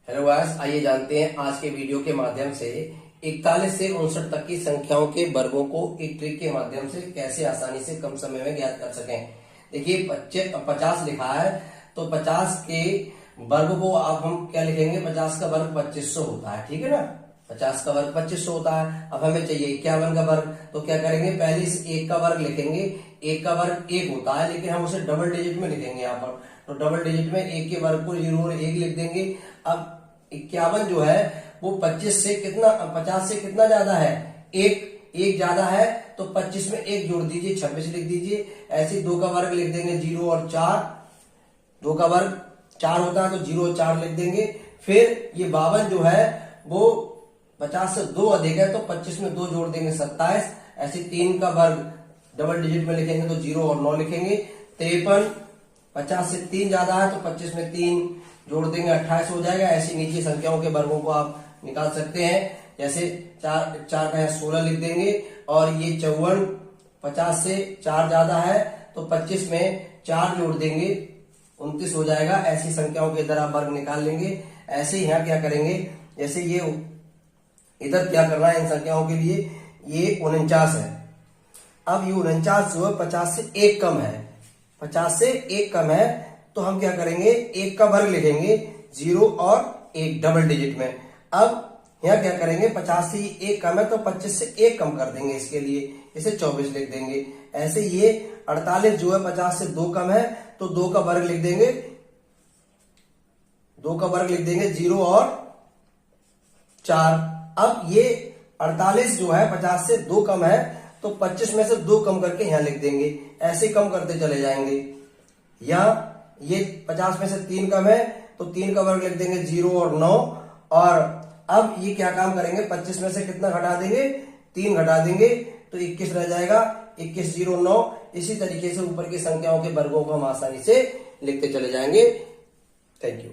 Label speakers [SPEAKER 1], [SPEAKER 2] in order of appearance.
[SPEAKER 1] Hello guys, आइए जानते हैं आज के वीडियो के माध्यम से 41 से 59 तक की संख्याओं के वर्गों को एक ट्रिक के माध्यम से कैसे आसानी से कम समय में ज्ञात कर सकें। देखिए 50 लिखा है तो 50 के वर्ग को आप हम क्या लिखेंगे, 50 का वर्ग 2500 होता है, ठीक है ना। 50 का वर्ग 2500 होता है। अब हमें चाहिए 51 का वर्ग, तो क्या करेंगे, पहले इस 1 का वर्ग लिखेंगे। 1 का वर्ग 1 होता है, लेकिन हम उसे डबल डिजिट में लिखेंगे यहाँ पर। तो डबल डिजिट में 1 के वर्ग को 0 और 1 लिख देंगे। अब 51 जो है वो 25 से कितना, 50 से कितना ज्यादा है, एक ज्यादा है, तो 25 में 1 जोड़ दीजिए, 26 लिख दीजिए। ऐसे 2 का वर्ग लिख देंगे 0 और 4, 2 का वर्ग 4 होता है तो 0 और 4 लिख देंगे। फिर ये 52 जो है वो 50 से 2 अधिक है, तो 25 में 2 जोड़ देंगे 27। ऐसे 3 का वर्ग डबल डिजिट में लिखेंगे तो 0 और 9 लिखेंगे। 53 50 से 3 ज्यादा है तो 25 में 3 जोड़ देंगे, 28 हो जाएगा। ऐसी नीचे संख्याओं के वर्गों को आप निकाल सकते हैं। जैसे 4 का 16 लिख देंगे, और ये 54 50 से 4 ज्यादा है तो 25 में 4 जोड़ देंगे, 29 हो जाएगा। ऐसी संख्याओं के इधर आप वर्ग निकाल लेंगे। ऐसे यहाँ क्या करेंगे, जैसे ये इधर क्या करना है इन संख्याओं के लिए, ये 49 है। अब ये 49 जो है 50 से 1 कम है, 50 से 1 कम है, तो हम क्या करेंगे, 1 का वर्ग लिखेंगे 0 और 1 डबल डिजिट में। अब यहाँ क्या करेंगे, 50 से 1 कम है तो 25 से 1 कम कर देंगे, इसके लिए इसे 24 लिख देंगे। ऐसे ये 48 जो है 50 से 2 कम है तो 2 का वर्ग लिख देंगे, 2 का वर्ग लिख देंगे 0 और 4। अब ये 48 जो है 50 से 2 कम है तो 25 में से 2 कम करके यहां लिख देंगे। ऐसे कम करते चले जाएंगे। या ये 50 में से 3 कम है तो 3 का वर्ग लिख देंगे 0 और 9। और अब ये क्या काम करेंगे, 25 में से कितना घटा देंगे, 3 घटा देंगे तो 21 रह जाएगा। 21 0 9। इसी तरीके से ऊपर की संख्याओं के वर्गों को हम आसानी से लिखते चले जाएंगे। Thank you.